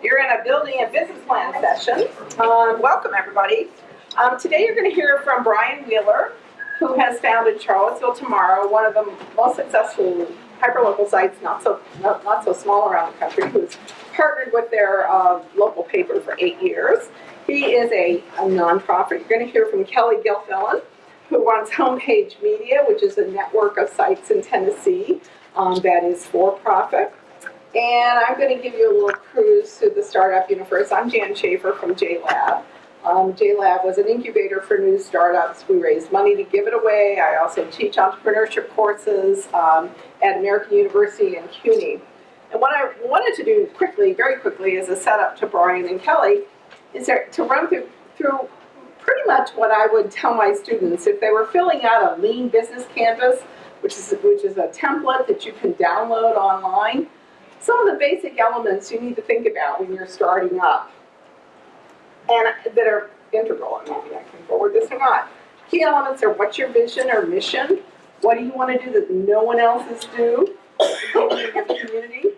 You're in a building and business plan session. Welcome, everybody. Today you're going to hear from Brian Wheeler, who has founded Charlottesville Tomorrow, one of the most successful hyperlocal sites, not so small around the country, who's partnered with their local paper for 8 years. He is a nonprofit. You're going to hear from Kelly Gilfillan, who runs Homepage Media, which is a network of sites in Tennessee that is for-profit. And I'm going to give you a little cruise through the startup universe. I'm Jan Schaffer from JLab. JLab was an incubator for new startups. We raised money to give it away. I also teach entrepreneurship courses at American University in CUNY. And what I wanted to do quickly, very quickly, as a setup to Brian and Kelly, is to run through pretty much what I would tell my students if they were filling out a lean business canvas, which is a template that you can download online. Some of the basic elements you need to think about when you're starting up and that are integral, and maybe I can forward this or not. Key elements are: what's your vision or mission? What do you want to do that no one else is doing in your community?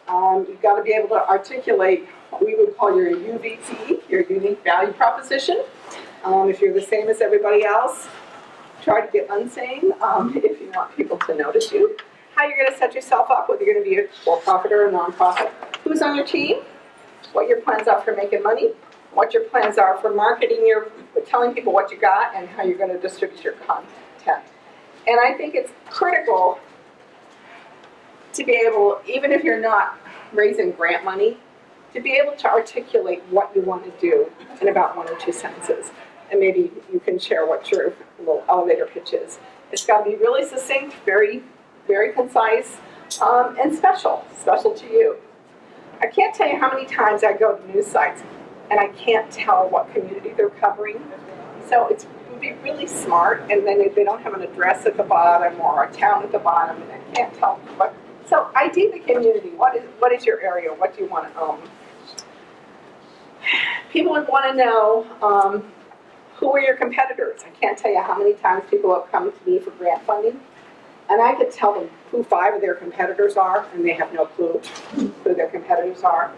You've got to be able to articulate what we would call your UVP, your unique value proposition. If you're the same as everybody else, try to get unsane if you want people to notice you. How you're going to set yourself up, whether you're going to be a for-profit or a nonprofit. Who's on your team? What your plans are for making money. What your plans are for marketing, telling people what you got and how you're going to distribute your content. And I think it's critical to be able, even if you're not raising grant money, to be able to articulate what you want to do in about 1 or 2 sentences. And maybe you can share what your little elevator pitch is. It's got to be really succinct, very concise, and special to you. I can't tell you how many times I go to news sites and I can't tell what community they're covering. So it would be really smart, and then if they don't have an address at the bottom or a town at the bottom, and I can't tell what. So ID the community. What is your area? What do you want to own? People would want to know who are your competitors. I can't tell you how many times people have come to me for grant funding, and I could tell them who 5 of their competitors are, and they have no clue who their competitors are.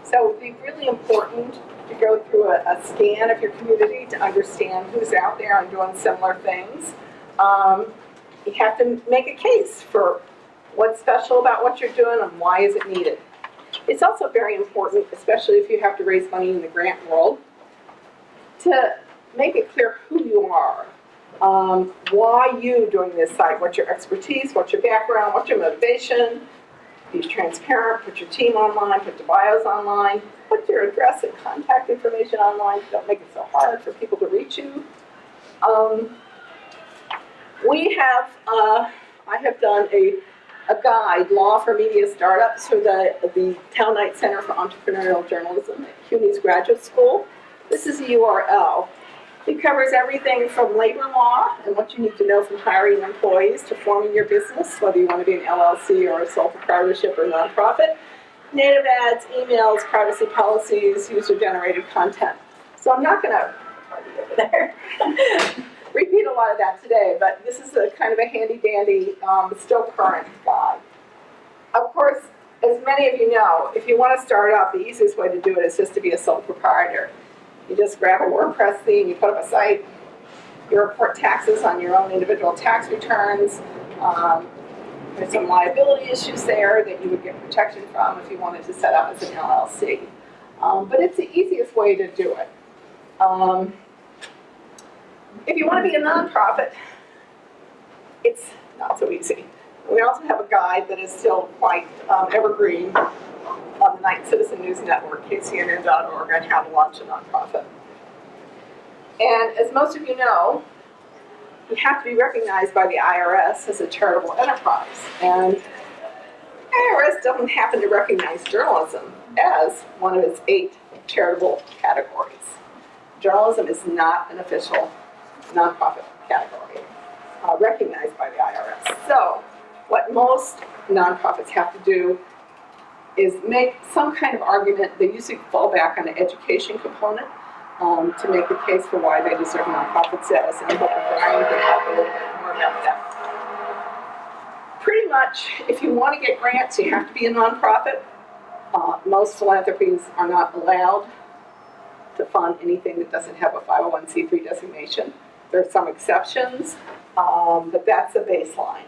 So it would be really important to go through a scan of your community to understand who's out there and doing similar things. You have to make a case for what's special about what you're doing and why is it needed. It's also very important, especially if you have to raise money in the grant world, to make it clear who you are. Why you doing this site? What's your expertise? What's your background? What's your motivation? Be transparent. Put your team online. Put your bios online. Put your address and contact information online. Don't make it so hard for people to reach you. I have done a guide, Law for Media Startups, for the Town Knight Center for Entrepreneurial Journalism at CUNY's Graduate School. This is a URL. It covers everything from labor law and what you need to know from hiring employees to forming your business, whether you want to be an LLC or a sole proprietorship or nonprofit, native ads, emails, privacy policies, user-generated content. So I'm not going to repeat a lot of that today, but this is a kind of a handy-dandy, still current guide. Of course, as many of you know, if you want to start up, the easiest way to do it is just to be a sole proprietor. You just grab a WordPress theme, you put up a site, you report taxes on your own individual tax returns. There's some liability issues there that you would get protection from if you wanted to set up as an LLC. But it's the easiest way to do it. If you want to be a nonprofit, it's not so easy. We also have a guide that is still quite evergreen on the Knight Citizen News Network, kcnn.org, on how to launch a nonprofit. And as most of you know, you have to be recognized by the IRS as a charitable enterprise. And IRS doesn't happen to recognize journalism as one of its 8 charitable categories. Journalism is not an official nonprofit category recognized by the IRS. So what most nonprofits have to do is make some kind of argument. They usually fall back on an education component to make the case for why they deserve nonprofit status, and I'm hoping Brian can help a little bit more about that. Pretty much, if you want to get grants, you have to be a nonprofit. Most philanthropies are not allowed to fund anything that doesn't have a 501c3 designation. There are some exceptions, but that's the baseline.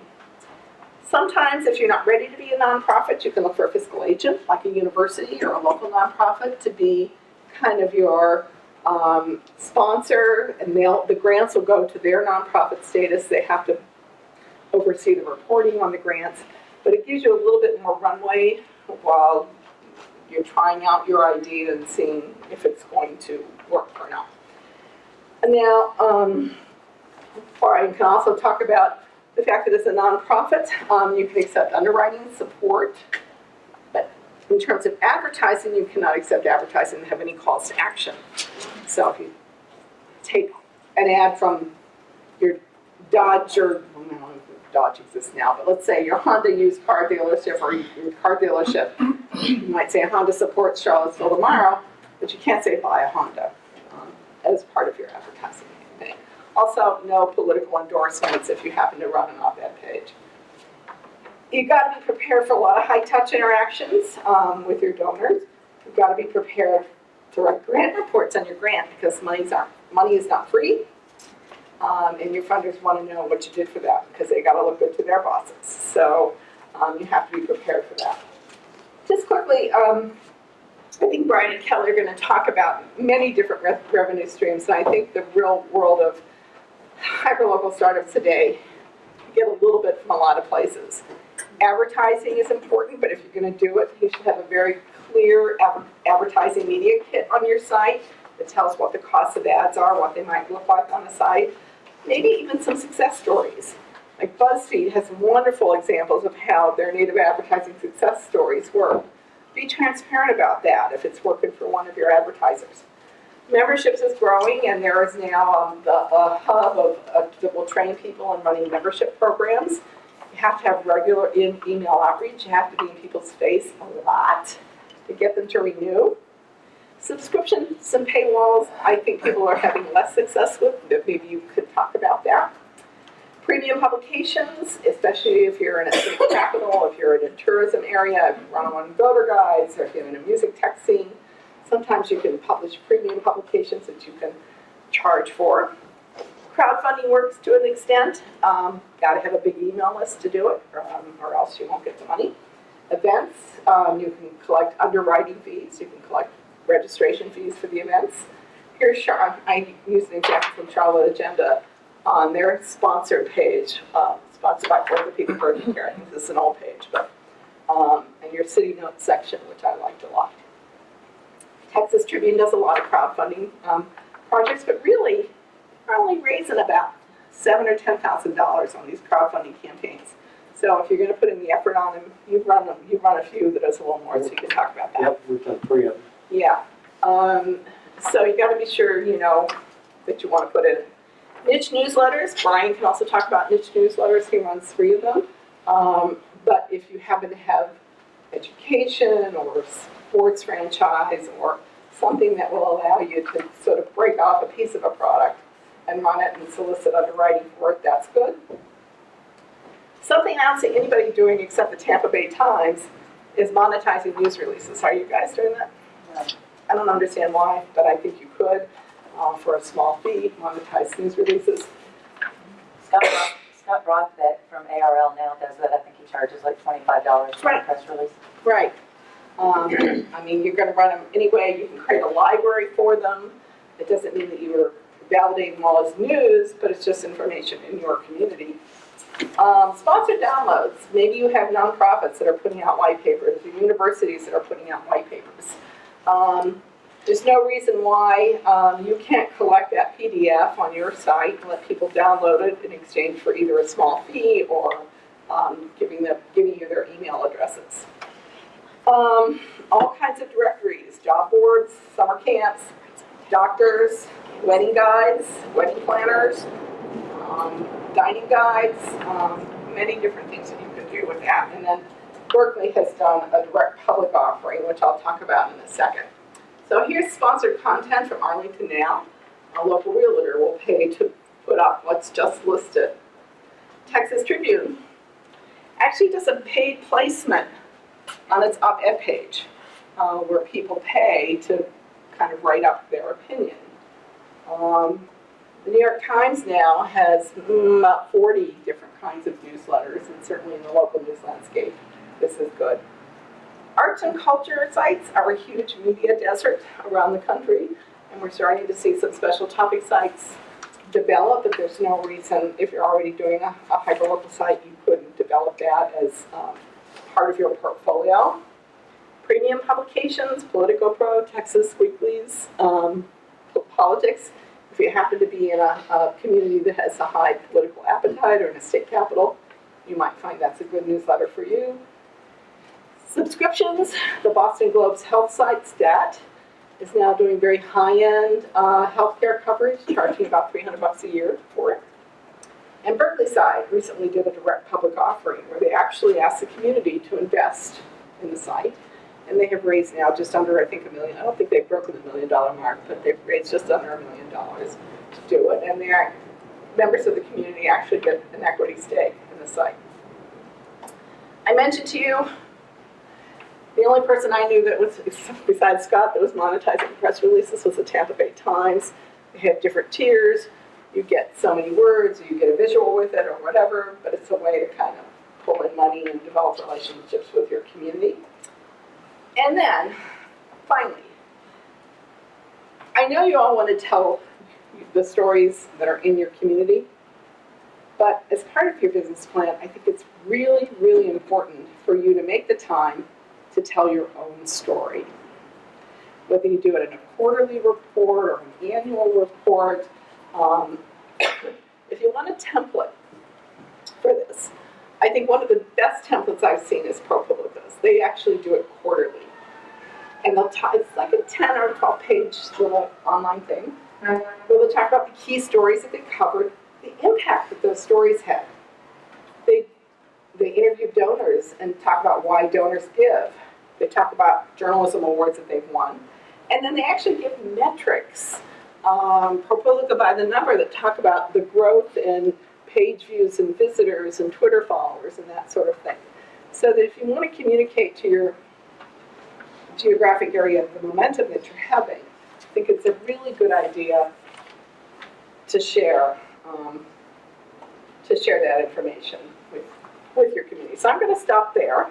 Sometimes if you're not ready to be a nonprofit, you can look for a fiscal agent, like a university or a local nonprofit, to be kind of your sponsor, and the grants will go to their nonprofit status. They have to oversee the reporting on the grants, but it gives you a little bit more runway while you're trying out your idea and seeing if it's going to work or not. And now, Brian can also talk about the fact that it's a nonprofit. You can accept underwriting support, but in terms of advertising, you cannot accept advertising that have any calls to action. So if you take an ad from your Dodge, or well, no, Dodge exists now, but let's say your Honda used car dealership or your car dealership, you might say Honda supports Charlottesville tomorrow, but you can't say buy a Honda as part of your advertising campaign. Also, no political endorsements if you happen to run an op-ed page. You've got to be prepared for a lot of high-touch interactions with your donors. You've got to be prepared to write grant reports on your grant, because money is not free, and your funders want to know what you did for that, because they got to look good to their bosses. So you have to be prepared for that. Just quickly, I think Brian and Kelly are going to talk about many different revenue streams, and I think the real world of hyperlocal startups today get a little bit from a lot of places. Advertising is important, but if you're going to do it, you should have a very clear advertising media kit on your site that tells what the cost of ads are, what they might look like on the site, maybe even some success stories. Like BuzzFeed has wonderful examples of how their native advertising success stories work. Be transparent about that if it's working for one of your advertisers. Memberships is growing, and there is now a hub that will train people in running membership programs. You have to have regular email outreach. You have to be in people's face a lot to get them to renew. Subscriptions and paywalls, I think people are having less success with. Maybe you could talk about that. Premium publications, especially if you're in a state capital, if you're in a tourism area, if you run on voter guides, or if you're in a music tech scene. Sometimes you can publish premium publications that you can charge for. Crowdfunding works to an extent. Got to have a big email list to do it, or else you won't get the money. Events, you can collect underwriting fees. You can collect registration fees for the events. Here's I used an example from Charlotte Agenda on their sponsored page, sponsored by Orthopedic Urgent Care. I think this is an old page, but and your city notes section, which I liked a lot. Texas Tribune does a lot of crowdfunding projects, but really are only raising about $7,000 or $10,000 on these crowdfunding campaigns. So if you're going to put in the effort on them, you've run a few that is a little more, so you can talk about that. Yep, we've done 3 of them. Yeah. So you got to be sure you know that you want to put in niche newsletters. Brian can also talk about niche newsletters. He runs 3 of them. But if you happen to have education or sports franchise or something that will allow you to sort of break off a piece of a product and run it and solicit underwriting for it, that's good. Something I don't see anybody doing except the Tampa Bay Times is monetizing news releases. Are you guys doing that? No. I don't understand why, but I think you could, for a small fee, monetize news releases. Scott Broadbeck from ARL now does that. I think he charges like $25 for a press release. Right. I mean, you're going to run them anyway. You can create a library for them. It doesn't mean that you're validating them all as news, but it's just information in your community. Sponsored downloads. Maybe you have nonprofits that are putting out white papers, or universities that are putting out white papers. There's no reason why you can't collect that PDF on your site and let people download it in exchange for either a small fee or giving you their email addresses. All kinds of directories, job boards, summer camps, doctors, wedding guides, wedding planners, dining guides, many different things that you can do with that. And then Berkeley has done a direct public offering, which I'll talk about in a second. So here's sponsored content from Arlington Now. A local realtor will pay to put up what's just listed. Texas Tribune actually does a paid placement on its op-ed page. where people pay to kind of write up their opinion. The New York Times now has about 40 different kinds of newsletters, and certainly in the local news landscape, this is good. Arts and culture sites are a huge media desert around the country, and we're starting to see some special topic sites develop, but there's no reason, if you're already doing a hyperlocal site, you couldn't develop that as part of your portfolio. Premium publications, Politico Pro, Texas Weeklies, politics. If you happen to be in a community that has a high political appetite or in a state capital, you might find that's a good newsletter for you. Subscriptions, the Boston Globe's health site, STAT, is now doing very high-end healthcare coverage, charging about $300 a year for it. And Berkeley Side recently did a direct public offering where they actually asked the community to invest in the site. And they have raised now just under, I think, $1 million. I don't think they've broken the $1 million mark, but they've raised just under $1 million to do it. And members of the community actually get an equity stake in the site. I mentioned to you, the only person I knew that was, besides Scott, that was monetizing press releases was the Tampa Bay Times. They have different tiers. You get so many words, or you get a visual with it, or whatever, but it's a way to kind of pull in money and develop relationships with your community. And then, finally, I know you all want to tell the stories that are in your community, but as part of your business plan, I think it's really, really important for you to make the time to tell your own story. Whether you do it in a quarterly report or an annual report, if you want a template for this, I think one of the best templates I've seen is ProPublica's. They actually do it quarterly. And it's like a 10 or 12 page little online thing where they'll talk about the key stories that they covered, the impact that those stories had. They interview donors and talk about why donors give. They talk about journalism awards that they've won. And then they actually give metrics, ProPublica by the number, that talk about the growth in page views and visitors and Twitter followers and that sort of thing. So that if you want to communicate to your geographic area the momentum that you're having, I think it's a really good idea to share that information with your community. So I'm going to stop there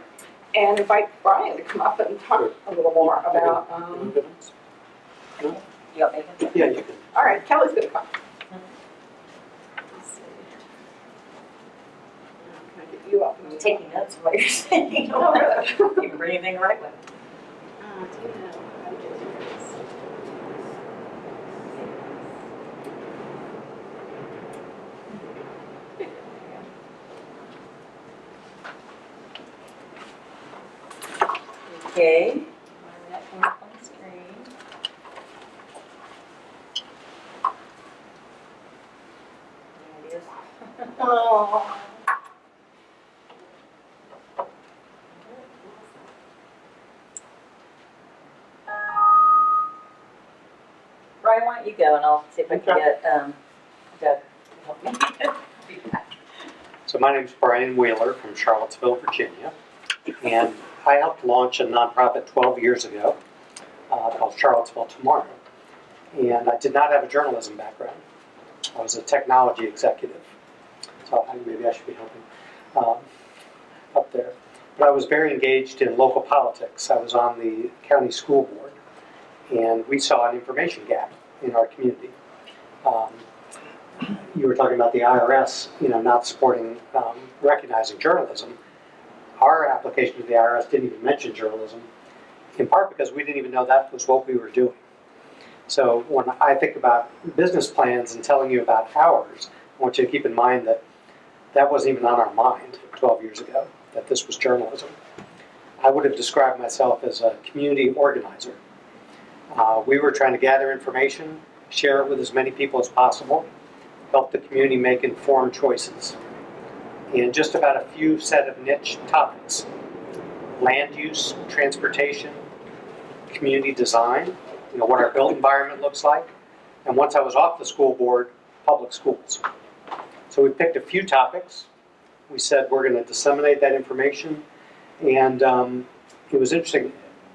and invite Brian to come up and talk a little more about. You want me to? Yeah, you can. All right, Kelly's going to come. Let's see. Can I get you up? I'm taking notes while you're saying. Oh, really? You can bring anything right with it. Okay. That came up on the screen. There it is. Oh. Brian, why don't you go and I'll see if I can get Doug to help me. Be back. So my name's Brian Wheeler from Charlottesville, Virginia, and I helped launch a nonprofit 12 years ago called Charlottesville Tomorrow. And I did not have a journalism background. I was a technology executive, so maybe I should be helping up there. But I was very engaged in local politics. I was on the county school board, and we saw an information gap in our community. You were talking about the IRS, not supporting, recognizing journalism. Our application to the IRS didn't even mention journalism, in part because we didn't even know that was what we were doing. So when I think about business plans and telling you about ours, I want you to keep in mind that that wasn't even on our mind 12 years ago, that this was journalism. I would have described myself as a community organizer. We were trying to gather information, share it with as many people as possible, help the community make informed choices. And just about a few set of niche topics: land use, transportation, community design, what our built environment looks like, and once I was off the school board, public schools. So we picked a few topics. We said we're going to disseminate that information, and it was interesting.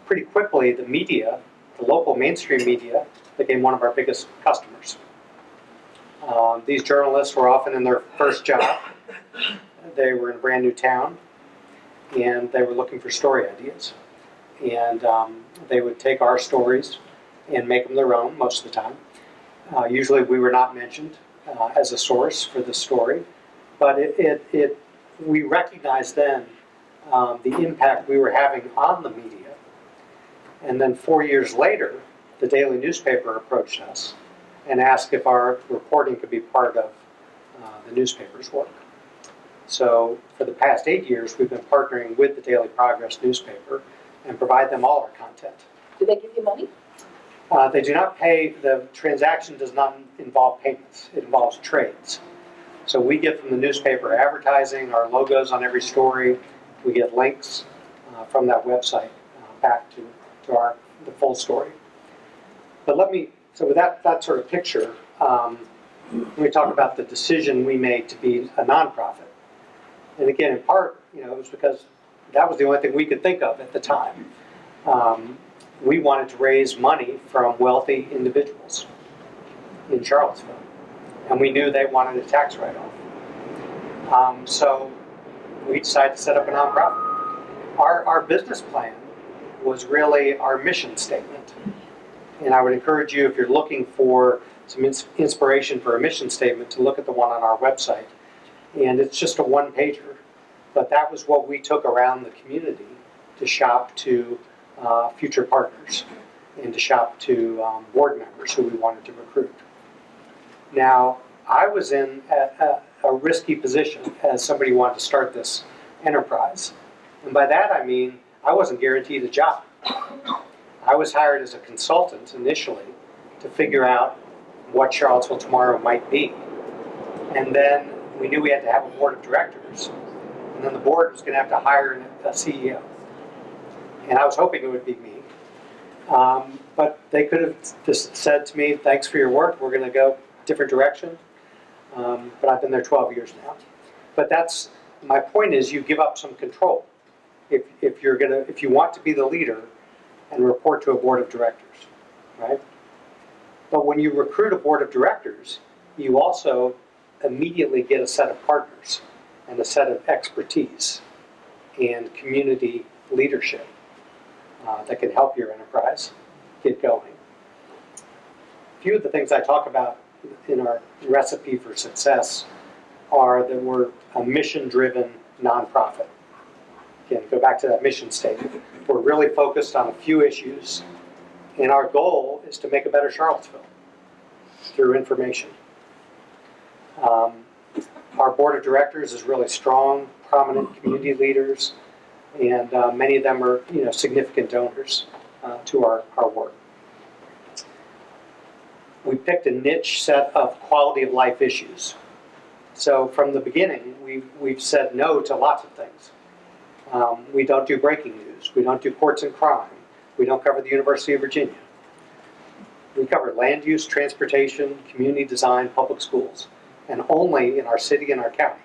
pretty quickly, the media, the local mainstream media, became one of our biggest customers. These journalists were often in their first job. They were in a brand new town, and they were looking for story ideas. And they would take our stories and make them their own most of the time. Usually we were not mentioned as a source for the story, but we recognized then the impact we were having on the media. And then 4 years later, the daily newspaper approached us and asked if our reporting could be part of the newspaper's work. So for the past 8 years, we've been partnering with the Daily Progress newspaper and provide them all our content. Do they give you money? They do not pay. The transaction does not involve payments. It involves trades. So we get from the newspaper advertising, our logos on every story. We get links from that website back to the full story. But so with that sort of picture, let me talk about the decision we made to be a nonprofit. And again, in part, it was because that was the only thing we could think of at the time. We wanted to raise money from wealthy individuals in Charlottesville, and we knew they wanted a tax write-off. So we decided to set up a nonprofit. Our business plan was really our mission statement. And I would encourage you, if you're looking for some inspiration for a mission statement, to look at the one on our website. And it's just a one-pager, but that was what we took around the community to shop to future partners and to shop to board members who we wanted to recruit. Now, I was in a risky position as somebody who wanted to start this enterprise. And by that I mean I wasn't guaranteed a job. I was hired as a consultant initially to figure out what Charlottesville Tomorrow might be. And then we knew we had to have a board of directors. And then the board was going to have to hire a CEO. And I was hoping it would be me. But they could have just said to me, thanks for your work, we're going to go a different direction. But I've been there 12 years now. But my point is, you give up some control if you want to be the leader and report to a board of directors, right? But when you recruit a board of directors, you also immediately get a set of partners and a set of expertise and community leadership that can help your enterprise get going. A few of the things I talk about in our recipe for success are that we're a mission-driven nonprofit. Again, go back to that mission statement. We're really focused on a few issues, and our goal is to make a better Charlottesville through information. Our board of directors is really strong, prominent community leaders, and many of them are significant donors to our work. We picked a niche set of quality of life issues. So from the beginning, we've said no to lots of things. We don't do breaking news. We don't do courts and crime. We don't cover the University of Virginia. We cover land use, transportation, community design, public schools, and only in our city and our county.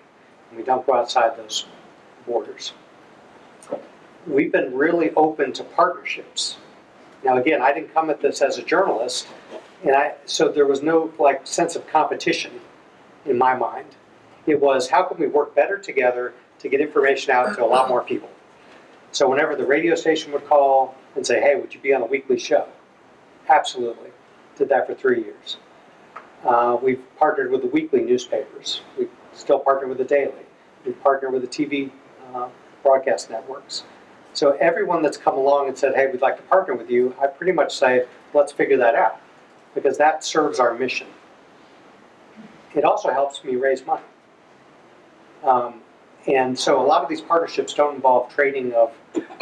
And we don't go outside those borders. We've been really open to partnerships. Now again, I didn't come at this as a journalist, so there was no sense of competition in my mind. It was, how can we work better together to get information out to a lot more people? So whenever the radio station would call and say, hey, would you be on a weekly show? Absolutely. Did that for 3 years. We've partnered with the weekly newspapers. We still partner with the daily. We partner with the TV broadcast networks. So everyone that's come along and said, hey, we'd like to partner with you, I pretty much say, let's figure that out, because that serves our mission. It also helps me raise money. And so a lot of these partnerships don't involve trading of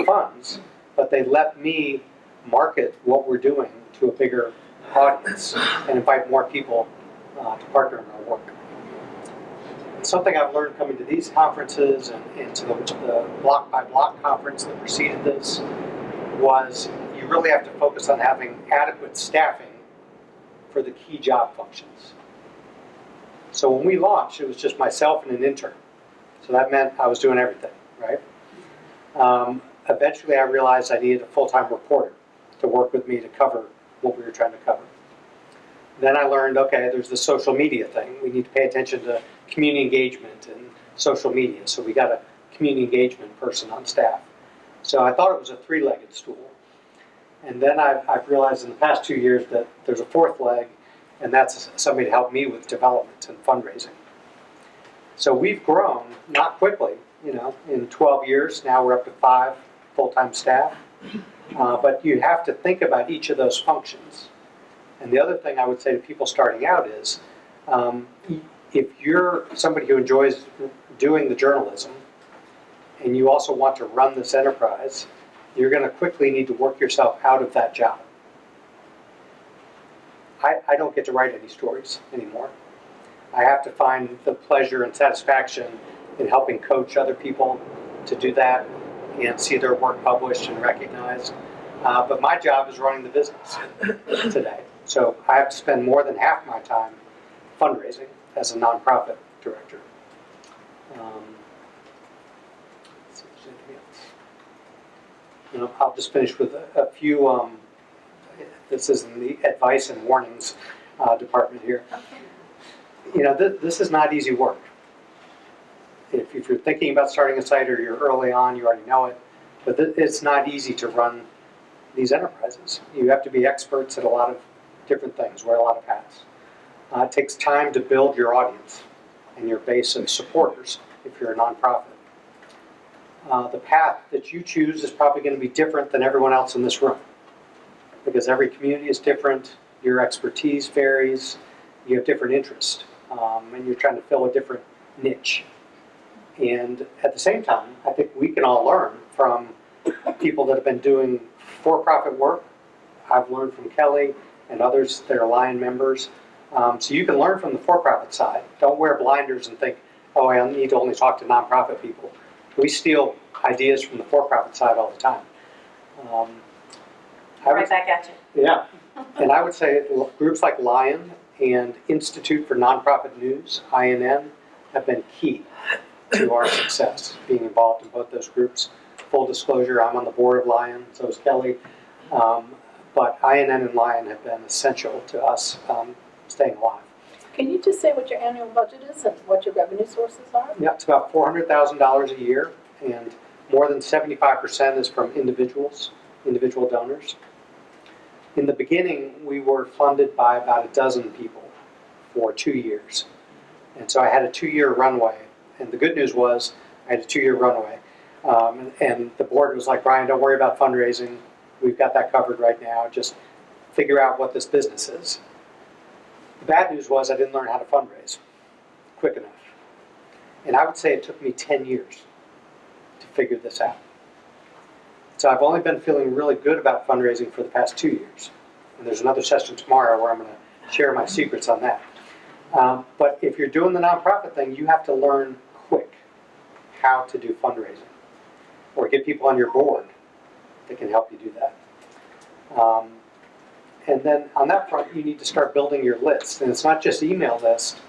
funds, but they let me market what we're doing to a bigger audience and invite more people to partner in our work. And something I've learned coming to these conferences and to the block-by-block conference that preceded this was you really have to focus on having adequate staffing for the key job functions. So when we launched, it was just myself and an intern. So that meant I was doing everything, right? eventually I realized I needed a full-time reporter to work with me to cover what we were trying to cover. Then I learned, okay, there's the social media thing. We need to pay attention to community engagement and social media. So we got a community engagement person on staff. So I thought it was a three-legged stool. And then I've realized in the past 2 years that there's a fourth leg, and that's somebody to help me with development and fundraising. So we've grown, not quickly, in 12 years. Now we're up to 5 full-time staff. But you have to think about each of those functions. And the other thing I would say to people starting out is, if you're somebody who enjoys doing the journalism, and you also want to run this enterprise, you're going to quickly need to work yourself out of that job. I don't get to write any stories anymore. I have to find the pleasure and satisfaction in helping coach other people to do that and see their work published and recognized. But my job is running the business today. So I have to spend more than half my time fundraising as a nonprofit director. Let's see if there's anything else. I'll just finish with a few, this is in the advice and warnings department here. This is not easy work. If you're thinking about starting a site or you're early on, you already know it, but it's not easy to run these enterprises. You have to be experts at a lot of different things, wear a lot of hats. It takes time to build your audience and your base of supporters if you're a nonprofit. The path that you choose is probably going to be different than everyone else in this room, because every community is different, your expertise varies, you have different interests, and you're trying to fill a different niche. And at the same time, I think we can all learn from people that have been doing for-profit work. I've learned from Kelly and others that are Lion members. So you can learn from the for-profit side. Don't wear blinders and think, oh, I need to only talk to nonprofit people. We steal ideas from the for-profit side all the time. Right back at you. Yeah. And I would say groups like Lion and Institute for Nonprofit News, INN, have been key to our success, being involved in both those groups. Full disclosure, I'm on the board of Lion, so is Kelly. But INN and Lion have been essential to us staying alive. Can you just say what your annual budget is and what your revenue sources are? Yeah, it's about $400,000 a year, and more than 75% is from individual donors. In the beginning, we were funded by about a dozen people for 2 years. And so I had a 2-year runway. And the good news was I had a 2-year runway. And the board was like, Brian, don't worry about fundraising. We've got that covered right now. Just figure out what this business is. The bad news was I didn't learn how to fundraise quick enough. And I would say it took me 10 years to figure this out. So I've only been feeling really good about fundraising for the past 2 years. And there's another session tomorrow where I'm going to share my secrets on that. But if you're doing the nonprofit thing, you have to learn quick how to do fundraising, or get people on your board that can help you do that. And then on that front, you need to start building your list. And it's not just email list,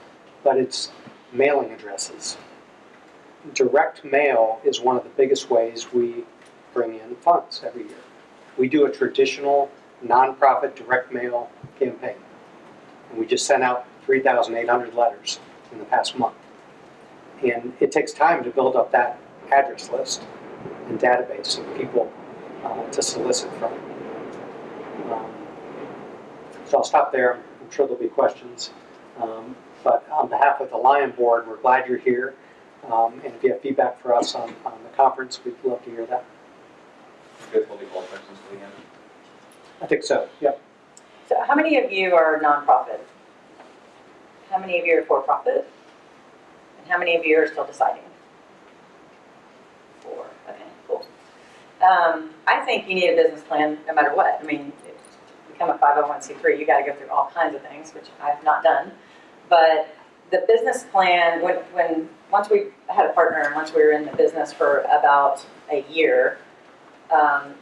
but it's mailing addresses. Direct mail is one of the biggest ways we bring in funds every year. We do a traditional nonprofit direct mail campaign. And we just sent out 3,800 letters in the past month. And it takes time to build up that address list and database of people to solicit from. So I'll stop there. I'm sure there'll be questions. But on behalf of the Lion Board, we're glad you're here. And if you have feedback for us on the conference, we'd love to hear that. You guys holding all questions to the end? I think so, yep. So how many of you are nonprofit? How many of you are for-profit? And how many of you are still deciding? 4. Okay, cool. I think you need a business plan no matter what. I mean, if you become a 501c3, you got to go through all kinds of things, which I've not done. But the business plan, once we had a partner and once we were in the business for about a year,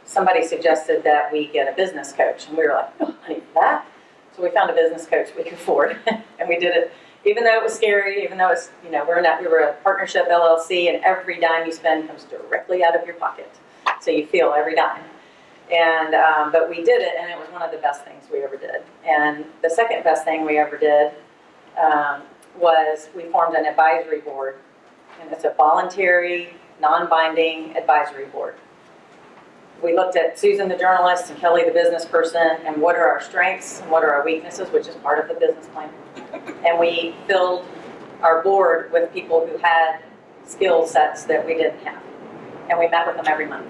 somebody suggested that we get a business coach, and we were like, oh, I need that. So we found a business coach we could afford, and we did it, even though it was scary, even though it's, we were a partnership LLC, and every dime you spend comes directly out of your pocket. so you feel every dime. And, but we did it, and it was one of the best things we ever did. And the second best thing we ever did was we formed an advisory board. And it's a voluntary, non-binding advisory board. We looked at Susan the journalist and Kelly the business person, and what are our strengths and what are our weaknesses, which is part of the business plan. And we filled our board with people who had skill sets that we didn't have. And we met with them every month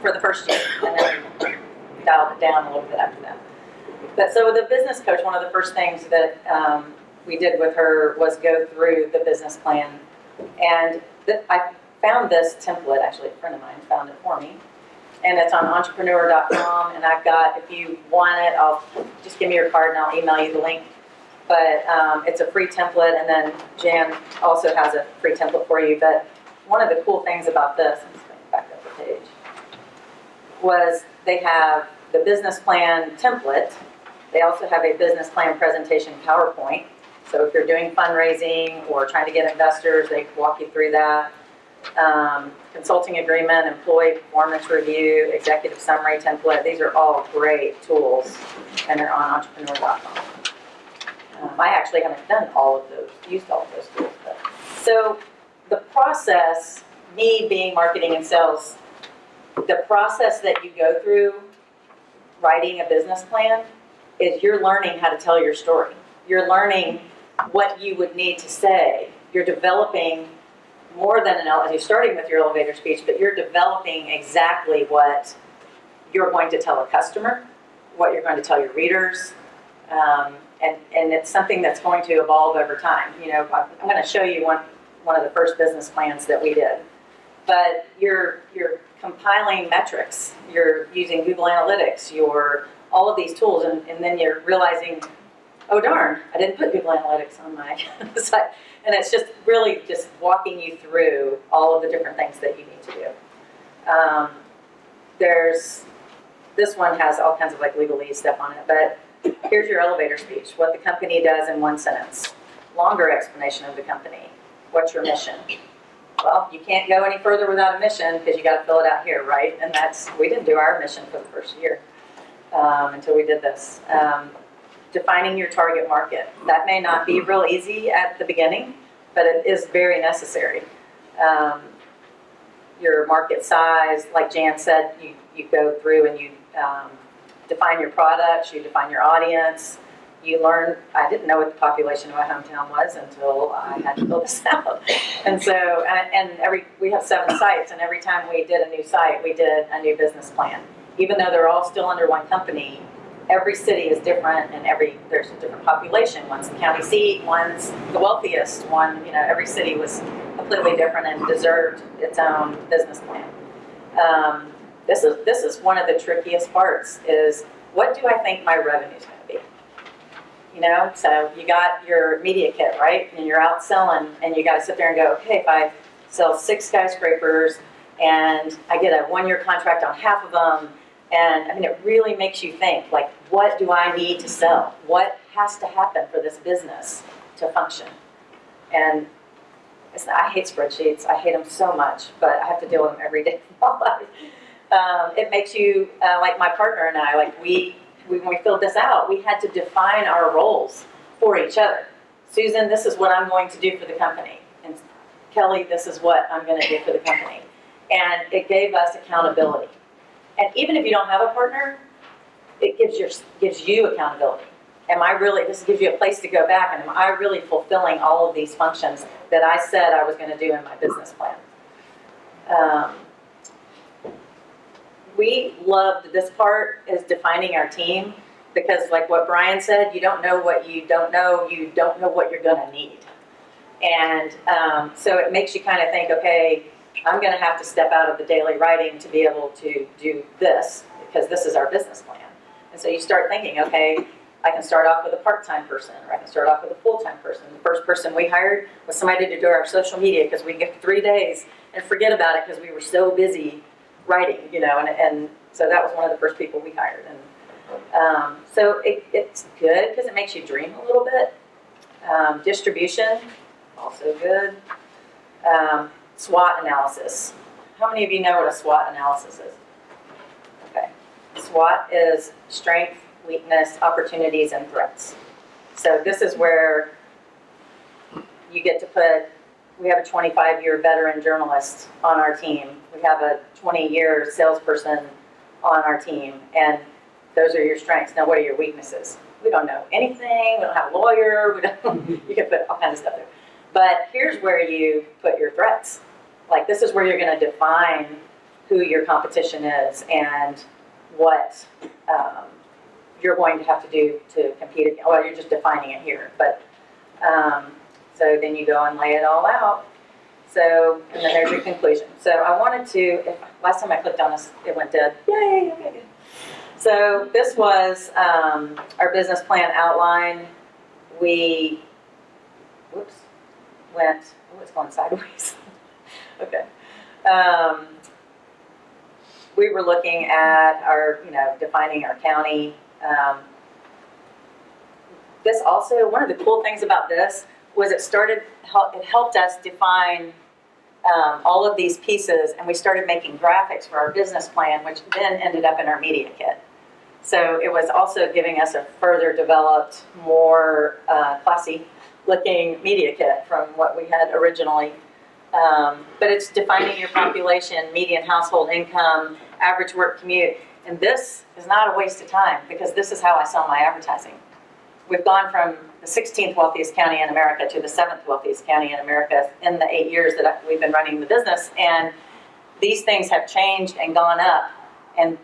for the first year, and then we dialed it down a little bit after that. But so the business coach, one of the first things that we did with her was go through the business plan. And I found this template, actually a friend of mine found it for me. And it's on entrepreneur.com, and I've got, if you want it, I'll just give me your card and I'll email you the link. But it's a free template, and then Jan also has a free template for you. But one of the cool things about this, I'm just going back up the page, was they have the business plan template. They also have a business plan presentation PowerPoint. So if you're doing fundraising or trying to get investors, they walk you through that. Consulting agreement, employee performance review, executive summary template. These are all great tools, and they're on entrepreneur.com. I actually haven't done all of those, used all of those tools. But. So the process, me being marketing and sales, the process that you go through writing a business plan is you're learning how to tell your story. You're learning what you would need to say. You're developing more than you're starting with your elevator speech, but you're developing exactly what you're going to tell a customer, what you're going to tell your readers, and it's something that's going to evolve over time. You know, I'm going to show you one of the first business plans that we did. But you're compiling metrics, you're using Google Analytics, all of these tools, and then you're realizing, oh darn, I didn't put Google Analytics on my site. And it's just really just walking you through all of the different things that you need to do. This one has all kinds of like legalese stuff on it, but here's your elevator speech, what the company does in one sentence. Longer explanation of the company. What's your mission? Well, you can't go any further without a mission because you got to fill it out here, right? And we didn't do our mission for the first year until we did this. Defining your target market. That may not be real easy at the beginning, but it is very necessary. Your market size, like Jan said, you go through and you define your products, you define your audience, you learn. I didn't know what the population of my hometown was until I had to fill this out. And so, we have 7 sites, and every time we did a new site, we did a new business plan. Even though they're all still under one company, every city is different, and there's a different population. One's the county seat, one's the wealthiest, every city was completely different and deserved its own business plan. This is one of the trickiest parts is, what do I think my revenue is going to be? So you got your media kit, right? And you're out selling, and you got to sit there and go, okay, if I sell 6 skyscrapers and I get a 1-year contract on half of them, and it really makes you think, like, what do I need to sell? What has to happen for this business to function? And I hate spreadsheets. I hate them so much, but I have to deal with them every day of my life. It makes you, like my partner and I, like when we filled this out, we had to define our roles for each other. Susan, this is what I'm going to do for the company. And Kelly, this is what I'm going to do for the company. And it gave us accountability. And even if you don't have a partner, it gives you accountability. This gives you a place to go back, and am I really fulfilling all of these functions that I said I was going to do in my business plan? We loved this part, is defining our team, because like what Brian said, you don't know what you don't know what you're going to need. And so it makes you kind of think, okay, I'm going to have to step out of the daily writing to be able to do this, because this is our business plan. And so you start thinking, okay, I can start off with a part-time person, or I can start off with a full-time person. The first person we hired was somebody to do our social media, because we get 3 days and forget about it because we were so busy writing, and so that was one of the first people we hired. And so it's good because it makes you dream a little bit. Distribution, also good. SWOT analysis. How many of you know what a SWOT analysis is? SWOT is strength, weakness, opportunities, and threats. So this is where you get to put, we have a 25-year veteran journalist on our team. We have a 20-year salesperson on our team, and those are your strengths. Now, what are your weaknesses? We don't know anything. We don't have a lawyer. You can put all kinds of stuff there. But here's where you put your threats. Like, this is where you're going to define who your competition is and what you're going to have to do to compete against. Well, you're just defining it here. But so then you go and lay it all out. So, and then there's your conclusion. So I wanted to, last time I clicked on this, it went dead. Yay, okay, good. So this was our business plan outline. We, whoops, went, oh, it's going sideways. Okay. We were looking at our, defining our county. This also, one of the cool things about this was it helped us define all of these pieces, and we started making graphics for our business plan, which then ended up in our media kit. So it was also giving us a further developed, more classy looking media kit from what we had originally. But it's defining your population, median household income, average work commute. And this is not a waste of time, because this is how I sell my advertising. We've gone from the 16th wealthiest county in America to the 7th wealthiest county in America in the 8 years that we've been running the business. And these things have changed and gone up. And,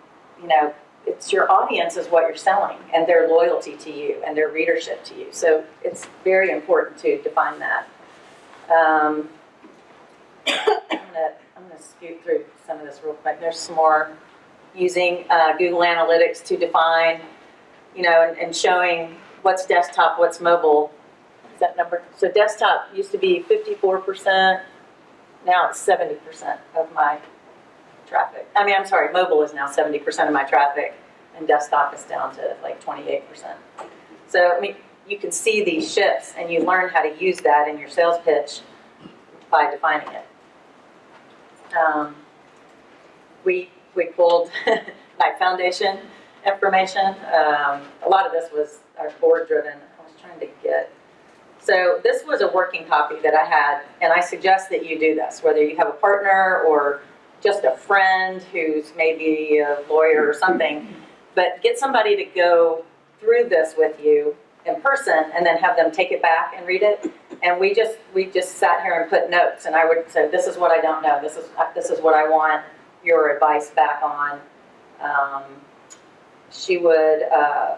it's your audience is what you're selling, and their loyalty to you and their readership to you. So it's very important to define that. I'm gonna scoot through some of this real quick. There's some more using Google Analytics to define, and showing what's desktop, what's mobile. Is that number? So desktop used to be 54%. Now it's 70% of my traffic. Mobile is now 70% of my traffic, and desktop is down to like 28%. So, you can see these shifts, and you learn how to use that in your sales pitch by defining it. We pulled Knight Foundation information. A lot of this was our board-driven. I was trying to get. So this was a working copy that I had, and I suggest that you do this, whether you have a partner or just a friend who's maybe a lawyer or something, but get somebody to go through this with you in person, and then have them take it back and read it. And we just sat here and put notes, and I would say, this is what I don't know. This is what I want your advice back on. She would,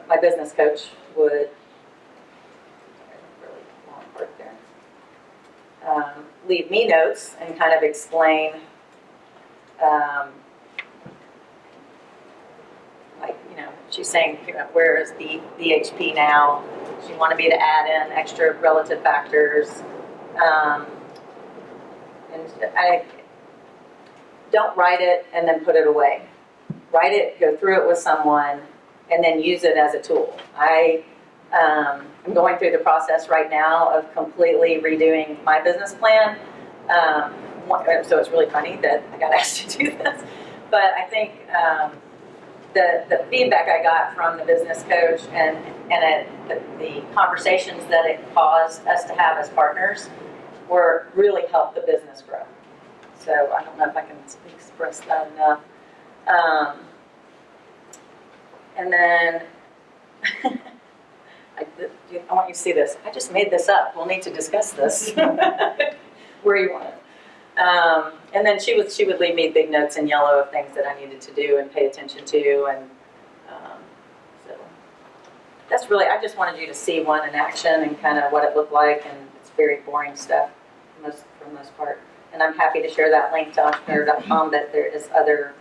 my business coach would, really long part there, leave me notes and kind of explain, she's saying, where is the BHP now? She wanted me to add in extra relative factors. And I don't write it and then put it away. Write it, go through it with someone, and then use it as a tool. I'm going through the process right now of completely redoing my business plan. So it's really funny that I got asked to do this. But I think the feedback I got from the business coach and the conversations that it caused us to have as partners really helped the business grow. So I don't know if I can express that enough. And then I want you to see this. I just made this up. We'll need to discuss this. Where you want it. And then she would leave me big notes in yellow of things that I needed to do and pay attention to, and so that's really, I just wanted you to see one in action and kind of what it looked like, and it's very boring stuff for the most part. And I'm happy to share that link to entrepreneur.com, that there is other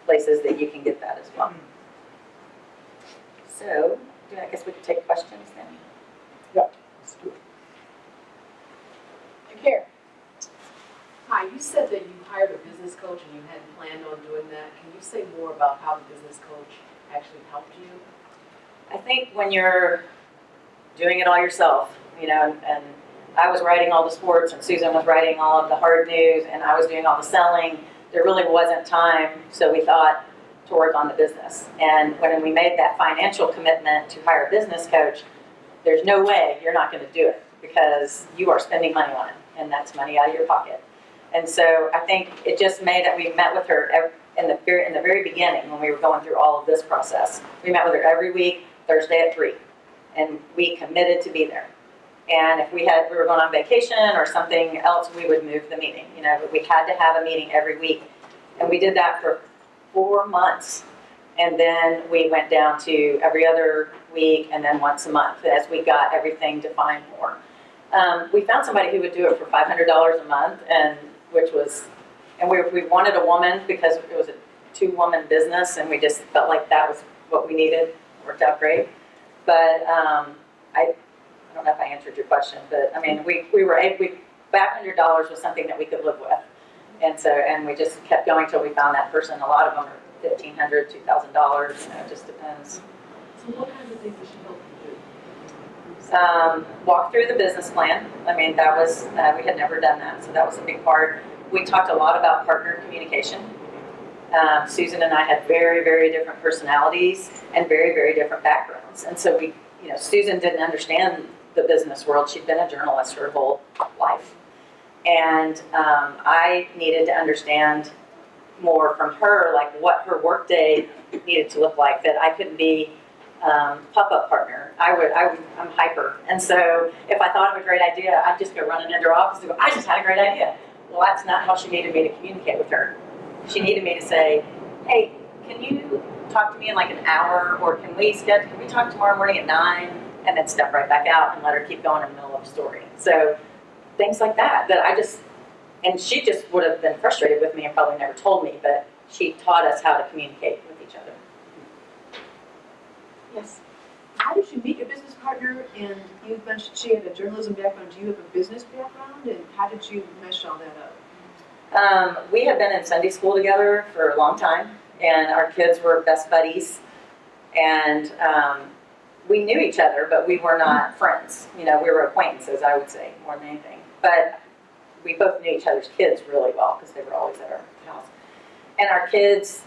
places that you can get that as well. So I guess we could take questions then. Yeah, let's do it. Here. Hi, you said that you hired a business coach and you hadn't planned on doing that. Can you say more about how the business coach actually helped you? I think when you're doing it all yourself, and I was writing all the sports, and Susan was writing all of the hard news, and I was doing all the selling, there really wasn't time. So we thought towards on the business. And when we made that financial commitment to hire a business coach, there's no way you're not going to do it because you are spending money on it, and that's money out of your pocket. And so I think it just made that we met with her in the very beginning when we were going through all of this process. We met with her every week, Thursday at 3, and we committed to be there. And if we were going on vacation or something else, we would move the meeting. But we had to have a meeting every week, and we did that for 4 months. And then we went down to every other week and then once a month as we got everything defined more. We found somebody who would do it for $500 a month, and we wanted a woman because it was a 2-woman business, and we just felt like that was what we needed. It worked out great. But I don't know if I answered your question, but I mean, $500 was something that we could live with. And we just kept going till we found that person. A lot of them are $1,500, $2,000, it just depends. So what kinds of things does she help you do? Walk through the business plan. I mean, that was, we had never done that, so that was a big part. We talked a lot about partner communication. Susan and I had very, very different personalities and very, very different backgrounds. And so Susan didn't understand the business world. She'd been a journalist her whole life. And I needed to understand more from her, like what her workday needed to look like, that I couldn't be pop-up partner. I'm hyper. And so if I thought of a great idea, I'd just go running into her office and go, I just had a great idea. Well, that's not how she needed me to communicate with her. She needed me to say, hey, can you talk to me in like an hour, or can we talk tomorrow morning at 9, and then step right back out and let her keep going in the middle of a story. So things like that and she just would have been frustrated with me and probably never told me, but she taught us how to communicate with each other. Yes. How did you meet your business partner? And you mentioned she had a journalism background. Do you have a business background? And how did you mesh all that up? We had been in Sunday school together for a long time, and our kids were best buddies, and we knew each other, but we were not friends. We were acquaintances, I would say, more than anything. But we both knew each other's kids really well because they were always at our house. And our kids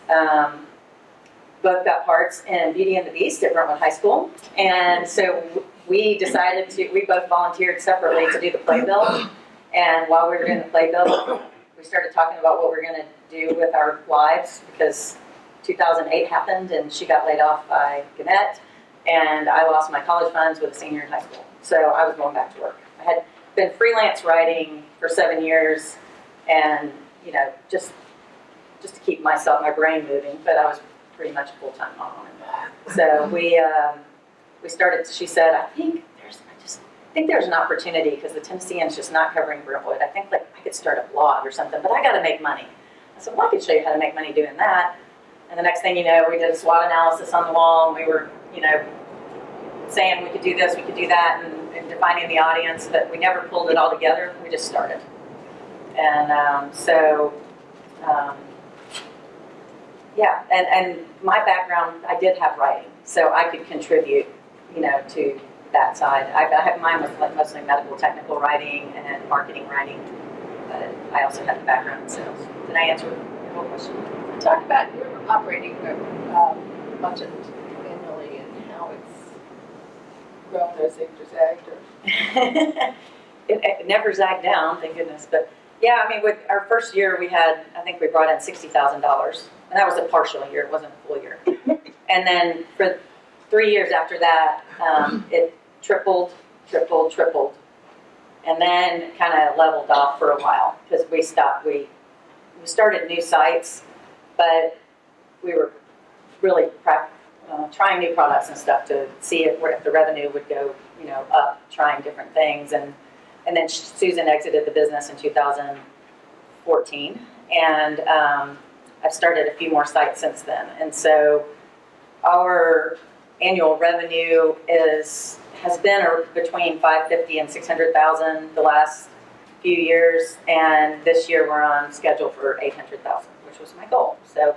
both got parts in Beauty and the Beast at Brentwood High School. And so we both volunteered separately to do the playbill. And while we were doing the playbill, we started talking about what we were going to do with our lives, because 2008 happened and she got laid off by Gannett, and I lost my college funds with a senior in high school. So I was going back to work. I had been freelance writing for 7 years, and just to keep my brain moving, but I was pretty much a full-time mom. So we started. She said, I think there's an opportunity, because the Tennessean's just not covering Brentwood. I think I could start a blog or something, but I got to make money. I said, well, I could show you how to make money doing that. And the next thing you know, we did a SWOT analysis on the wall, and we were, saying we could do this, we could do that, and defining the audience, but we never pulled it all together. We just started. And and my background, I did have writing, so I could contribute, to that side. Mine was mostly medical technical writing and marketing writing, but I also had the background in sales. Did I answer your whole question? Talk about your operating budget annually and how it's grown or zigged or It never zagged down, thank goodness. But yeah, I mean, with our first year, I think we brought in $60,000, and that was a partial year; it wasn't a full year. And then for 3 years after that, it tripled, and then kind of leveled off for a while because we stopped. We started new sites, but we were really trying new products and stuff to see if the revenue would go, up, trying different things. And then Susan exited the business in 2014, and I've started a few more sites since then. And so our annual revenue has been between $550,000 and $600,000 the last few years, and this year we're on schedule for $800,000, which was my goal. So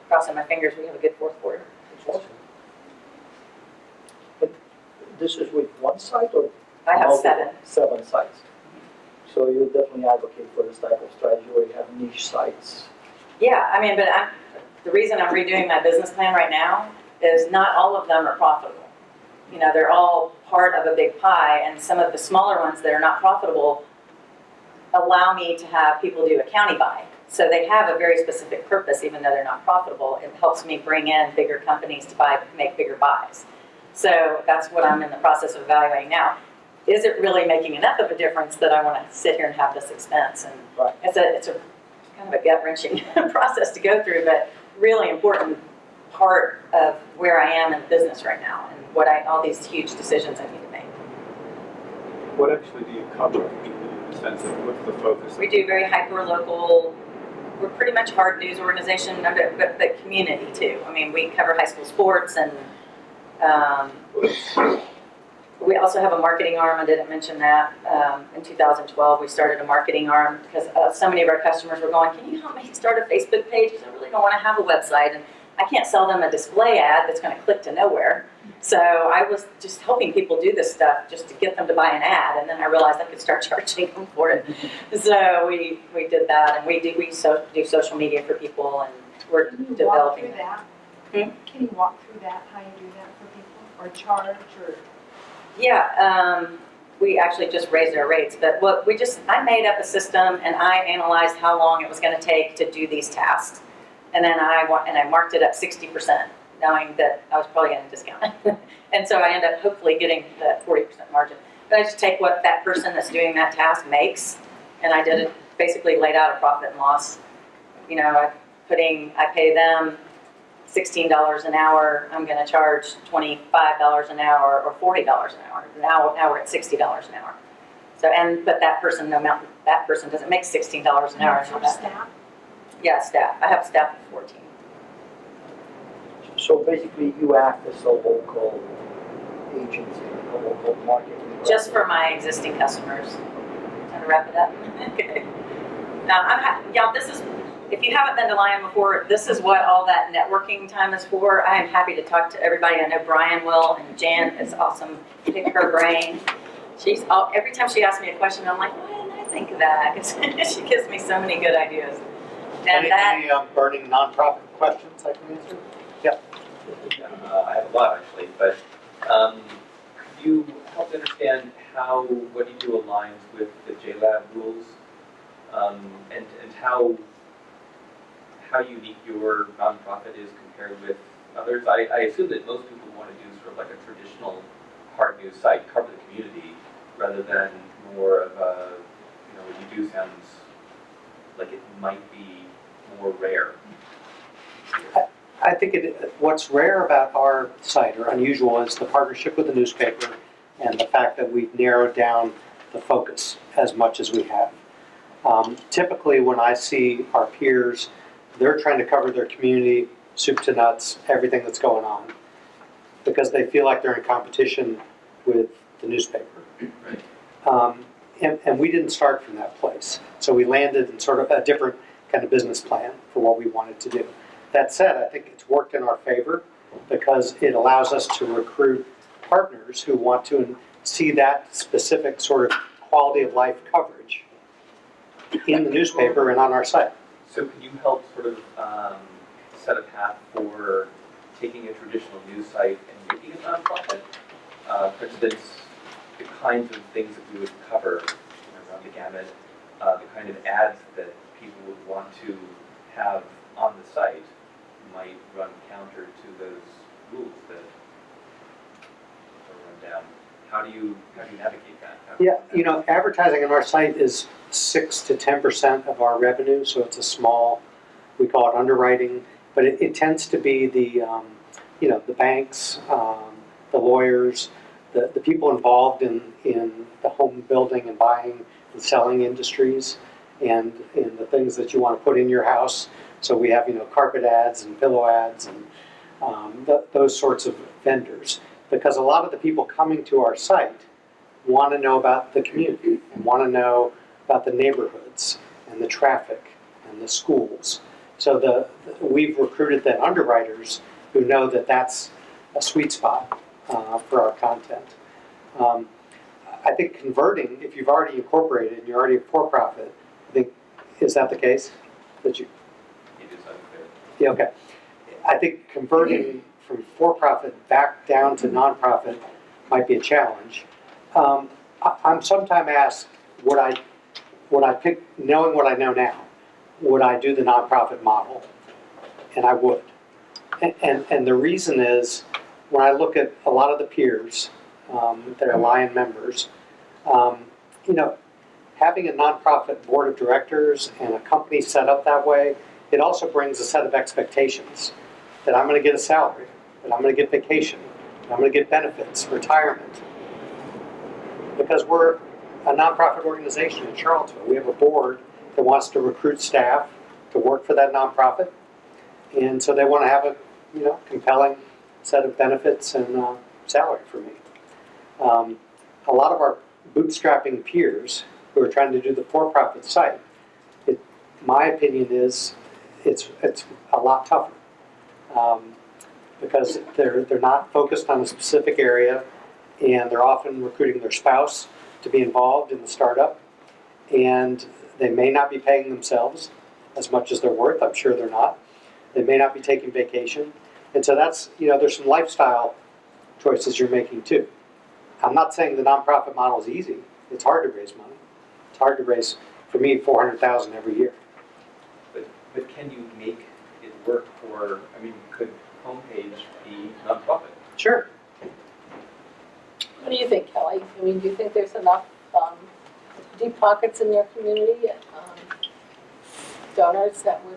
crossing my fingers, we have a good fourth quarter. But this is with one site or? I have multiple? 7. 7 sites. So you definitely advocate for this type of strategy where you have niche sites. Yeah, I mean, but the reason I'm redoing my business plan right now is not all of them are profitable. You know, they're all part of a big pie, and some of the smaller ones that are not profitable allow me to have people do a county buy. So they have a very specific purpose, even though they're not profitable. It helps me bring in bigger companies to make bigger buys. So that's what I'm in the process of evaluating now. Is it really making enough of a difference that I want to sit here and have this expense? And Right. it's a kind of a gut-wrenching process to go through, but really important part of where I am in business right now and all these huge decisions I need to make. What actually do you cover in the sense of what's the focus? We do very hyper-local, we're pretty much a hard news organization, but community too. I mean, we cover high school sports, and we also have a marketing arm. I didn't mention that. In 2012, we started a marketing arm because so many of our customers were going, can you help me start a Facebook page? Because I really don't want to have a website, and I can't sell them a display ad that's going to click to nowhere. So I was just helping people do this stuff just to get them to buy an ad, and then I realized I could start charging them for it. So we did that, and we do social media for people, and we're developing that. Hmm? Can you walk through that, how you do that for people, or charge, or? Yeah, we actually just raised our rates, but I made up a system and I analyzed how long it was going to take to do these tasks, and then I marked it up 60%, knowing that I was probably going to discount it, and so I ended up hopefully getting the 40% margin. But I just take what that person that's doing that task makes, and I did it, basically laid out a profit and loss. You know, I pay them $16 an hour, I'm going to charge $25 an hour or $40 an hour. Now we're at $60 an hour. So, but that person doesn't make $16 an hour. For staff? Yeah, staff. I have staff of 14. So basically, you act as a local agency, a local marketing. Just for my existing customers. Trying to wrap it up. Okay. Y'all, if you haven't been to Lion before, this is what all that networking time is for. I am happy to talk to everybody. I know Brian will, and Jan is awesome. Pick her brain. Every time she asks me a question, I'm like, why didn't I think of that? 'Cause she gives me so many good ideas. And Any burning nonprofit questions I can answer? Yeah. I have a lot actually, but could you help to understand how what you do aligns with the JLab rules, and how unique your nonprofit is compared with others? I assume that most people want to do sort of like a traditional hard news site, cover the community, rather than more of a, what you do sounds like it might be more rare. I think what's rare about our site, or unusual, is the partnership with the newspaper and the fact that we've narrowed down the focus as much as we have. Typically, when I see our peers, they're trying to cover their community, soup to nuts, everything that's going on, because they feel like they're in competition with the newspaper. And we didn't start from that place. So we landed in sort of a different kind of business plan for what we wanted to do. That said, I think it's worked in our favor because it allows us to recruit partners who want to see that specific sort of quality of life coverage in the newspaper and on our site. So can you help sort of set a path for taking a traditional news site and making it nonprofit? For instance, the kinds of things that we would cover around the gamut, the kind of ads that people would want to have on the site might run counter to those rules that are run down. How do you navigate that? Yeah, advertising on our site is 6 to 10% of our revenue, so it's a small, we call it underwriting, but it tends to be the banks, the lawyers, the people involved in the home building and buying and selling industries, and the things that you want to put in your house. So we have, carpet ads and pillow ads and those sorts of vendors. Because a lot of the people coming to our site want to know about the community and want to know about the neighborhoods and the traffic and the schools. So we've recruited then underwriters who know that that's a sweet spot for our content. I think converting, if you've already incorporated and you're already a for-profit, I think, is that the case? That you? It is unclear. Yeah, okay. I think converting from for-profit back down to nonprofit might be a challenge. I'm sometimes asked, would I pick, knowing what I know now, would I do the nonprofit model? And I would. And the reason is, when I look at a lot of the peers that are Lion members, you know, having a nonprofit board of directors and a company set up that way, it also brings a set of expectations that I'm going to get a salary, that I'm going to get vacation, that I'm going to get benefits, retirement. Because we're a nonprofit organization in Charlottesville. We have a board that wants to recruit staff to work for that nonprofit. And so they want to have a, you know, compelling set of benefits and salary for me. A lot of our bootstrapping peers who are trying to do the for-profit site, my opinion is it's a lot tougher because they're not focused on a specific area, and they're often recruiting their spouse to be involved in the startup, and they may not be paying themselves as much as they're worth. I'm sure they're not. They may not be taking vacation, and so that's, you know, there's some lifestyle choices you're making too. I'm not saying the nonprofit model is easy. It's hard to raise money. It's hard to raise, for me, $400,000 every year. But can you make it work for, I mean, could Homepage be nonprofit? Sure. What do you think, Kelly? I mean, do you think there's enough deep pockets in your community, donors that would?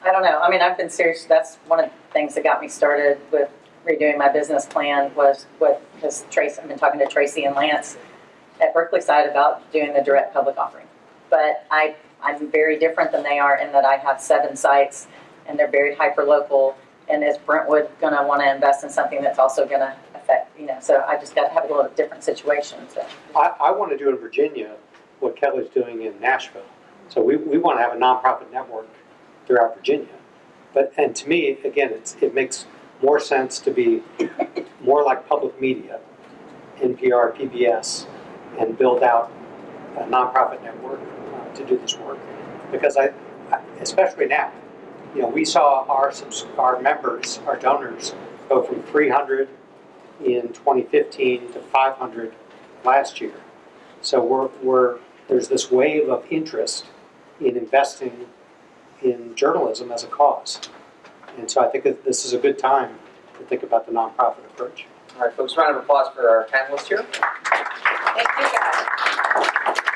I don't know. I mean, I've been serious. That's one of the things that got me started with redoing my business plan was because Tracy, I've been talking to Tracy and Lance at Berkeley side about doing the direct public offering. But I'm very different than they are in that I have 7 sites and they're very hyper-local. And is Brentwood going to want to invest in something that's also going to affect, you know, so I just got to have a little different situation. So. I want to do in Virginia what Kelly's doing in Nashville. So we want to have a nonprofit network throughout Virginia. And to me, again, it makes more sense to be more like public media, NPR, PBS, and build out a nonprofit network to do this work. Because I especially now, you know, we saw our members, our donors, go from 300 in 2015 to 500 last year. So there's this wave of interest in investing in journalism as a cause. And so I think that this is a good time to think about the nonprofit approach. All right, folks, round of applause for our panelists here. Thank you, guys.